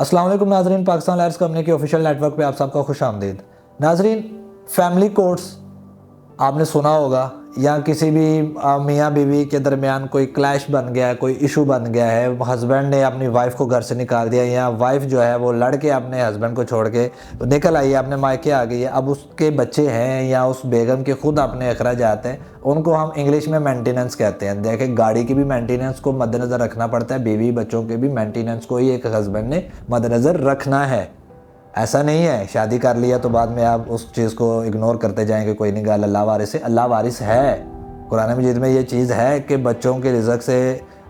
अस्सलाम वालेकुम नाजरीन, पाकिस्तान लायर्स कंपनी के ऑफिशियल नेटवर्क पे आप सबका खुश आमदीद। नाजरीन, फैमिली कोर्ट्स आपने सुना होगा, या किसी भी मियाँ बीवी के दरमियान कोई क्लैश बन गया है, कोई इशू बन गया है, हस्बैंड ने अपनी वाइफ को घर से निकाल दिया, या वाइफ जो है वो लड़ के अपने हस्बैंड को छोड़ के निकल आई है, अपने मायके आ गई है। अब उसके बच्चे हैं या उस बेगम के खुद अपने अखराजात हैं, उनको हम इंग्लिश में मेंटेनेंस कहते हैं। देखें, गाड़ी की भी मेंटेनेंस को मद्देनज़र रखना पड़ता है, बीवी बच्चों के भी मेंटेनेंस को ही एक हस्बैंड ने मद्देनज़र रखना है। ऐसा नहीं है शादी कर लिया तो बाद में आप उस चीज़ को इग्नोर करते जाएंगे, कोई नहीं, गाल अल्लाह वारिस है। अल्लाह वारिस है, कुरान मजीद में ये चीज़ है कि बच्चों के रिज़्क से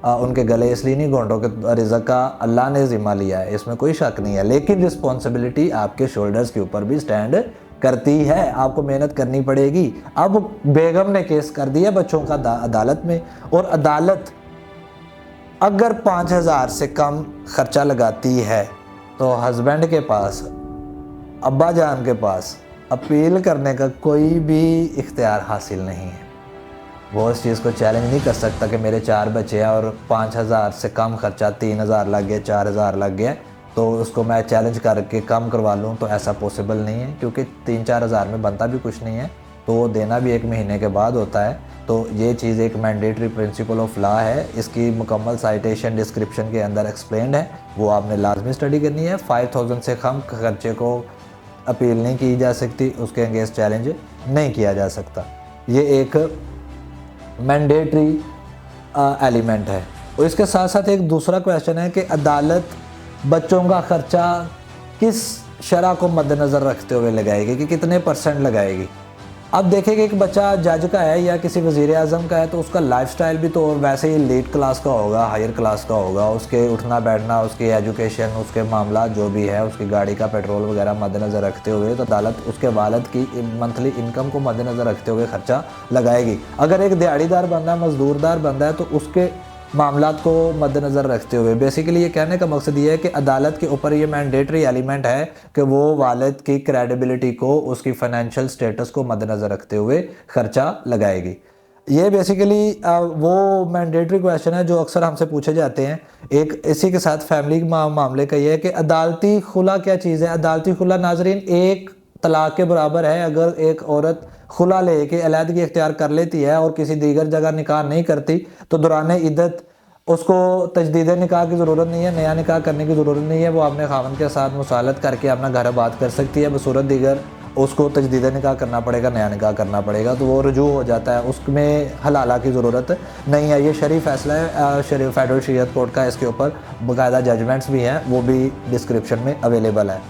उनके गले इसलिए नहीं घोंटो कि रिज़्क का अल्लाह ने ज़िम्मा लिया है, इसमें कोई शक नहीं है। लेकिन रिस्पॉन्सिबिलिटी आपके शोल्डर्स के ऊपर भी स्टैंड करती है, आपको मेहनत करनी पड़ेगी। अब बेगम ने केस कर दिया बच्चों का अदालत में, और अदालत अगर 5,000 से कम खर्चा लगाती है तो हस्बैंड के पास, अब्बा जान के पास अपील करने का कोई भी इख्तियार हासिल नहीं है। वो इस चीज़ को चैलेंज नहीं कर सकता कि मेरे 4 बच्चे हैं और 5,000 से कम खर्चा, 3,000 लग गया, 4,000 लग गया, तो उसको मैं चैलेंज करके कम करवा लूँ, तो ऐसा पॉसिबल नहीं है, क्योंकि 3-4 हज़ार में बनता भी कुछ नहीं है, तो वो देना भी 1 महीने के बाद होता है। तो ये चीज़ एक मैंडेटरी प्रिंसिपल ऑफ लॉ है, इसकी मुकम्मल साइटेशन डिस्क्रिप्शन के अंदर एक्सप्लेन्ड है, वो आपने लाजमी स्टडी करनी है। 5,000 से कम खर्चे को अपील नहीं की जा सकती, उसके अगेंस्ट चैलेंज नहीं किया जा सकता। ये एक मैंडेटरी एलिमेंट है। और इसके साथ साथ एक दूसरा क्वेश्चन है कि अदालत बच्चों का ख़र्चा किस शरह को मद्देनज़र रखते हुए लगाएगी, कि कितने % लगाएगी। अब देखें एक बच्चा जज का है या किसी वज़ीर आज़म का है, तो उसका लाइफस्टाइल भी तो वैसे ही एलीट क्लास का होगा, हायर क्लास का होगा। उसके उठना बैठना, उसकी एजुकेशन, उसके मामला जो भी है, उसकी गाड़ी का पेट्रोल वगैरह मद्देनज़र रखते हुए तो अदालत उसके वालिद की मंथली इनकम को मद्देनज़र रखते हुए ख़र्चा लगाएगी। अगर एक दिहाड़ीदार बंदा, मजदूरदार बंदा है, तो उसके मामलात को मद्देनज़र रखते हुए बेसिकली ये कहने का मकसद ये है कि अदालत के ऊपर ये मैंडेटरी एलिमेंट है कि वो वालिद की क्रेडिबिलिटी को, उसकी फ़ाइनेंशियल स्टेटस को मद्देनज़र रखते हुए ख़र्चा लगाएगी। ये बेसिकली वो मैंडेटरी क्वेश्चन है जो अक्सर हमसे पूछे जाते हैं। एक इसी के साथ फैमिली मामले का ये है कि अदालती खुला क्या चीज़ है। अदालती खुला नाजरीन एक तलाक के बराबर है। अगर एक औरत खुला ले के अलहदगी इख्तियार कर लेती है और किसी दीगर जगह निकाह नहीं करती, तो दौरान इद्दत उसको तजदीद निकाह की ज़रूरत नहीं है, नया निकाह करने की ज़रूरत नहीं है। वो अपने खावंद के साथ मुसालत करके अपना घर आबाद कर सकती है। बसूरत दीगर उसको तजदीद निकाह करना पड़ेगा, नया निकाह करना पड़ेगा, तो वो रुजू हो जाता है, उसमें हलाला की ज़रूरत नहीं है। ये शरीफ फैसला है फेडरल शरीयत कोर्ट का, इसके ऊपर बाकायदा जजमेंट्स भी हैं, वो भी डिस्क्रिप्शन में अवेलेबल है।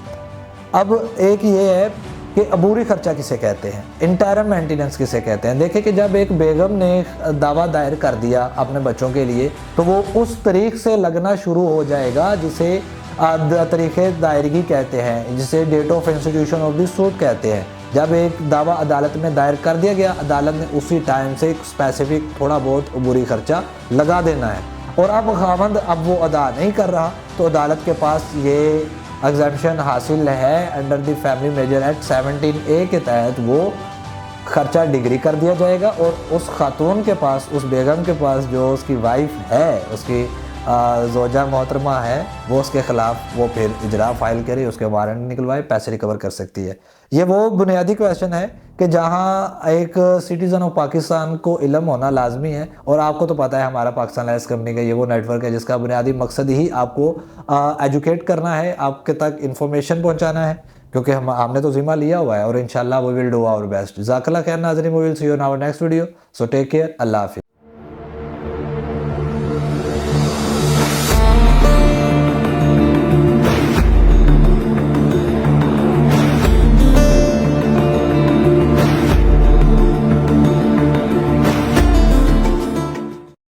अब एक ये है कि अबूरी ख़र्चा किसे कहते हैं, इंटरम मेंटेनेंस किसे कहते हैं। देखें कि जब एक बेगम ने दावा दायर कर दिया अपने बच्चों के लिए, तो वो उस तारीख से लगना शुरू हो जाएगा जिसे तरीक़े दायरगी कहते हैं, जिसे date of institution of the suit कहते हैं। जब एक दावा अदालत में दायर कर दिया गया, अदालत ने उसी टाइम से एक स्पेसिफिक थोड़ा बहुत अबूरी ख़र्चा लगा देना है। और अब खावंद अब वो अदा नहीं कर रहा, तो अदालत के पास ये एग्जम्पशन हासिल है under the family major act 17A के तहत, वो खर्चा डिग्री कर दिया जाएगा। और उस खातून के पास, उस बेगम के पास जो उसकी वाइफ है, उसकी ज़ौजा मोहतरमा है, वो उसके ख़िलाफ़ वो फिर इजरा फाइल करे, उसके वारंट निकलवाए, पैसे रिकवर कर सकती है। ये वो बुनियादी क्वेश्चन है कि जहाँ एक सिटीज़न ऑफ पाकिस्तान को इल्म होना लाजमी है। और आपको तो पता है हमारा पाकिस्तान लायर्स कंपनी का ये वो नेटवर्क है जिसका बुनियादी मकसद ही आपको एजुकेट करना है, आपके तक इंफॉर्मेशन पहुँचाना है, क्योंकि हमने तो ज़िम्मा लिया हुआ है, और इंशाल्लाह we will do our best. जज़ाकल्लाह खैर नाज़रीन, we will see you in our next video. So take care, अल्लाह हाफ़िज़।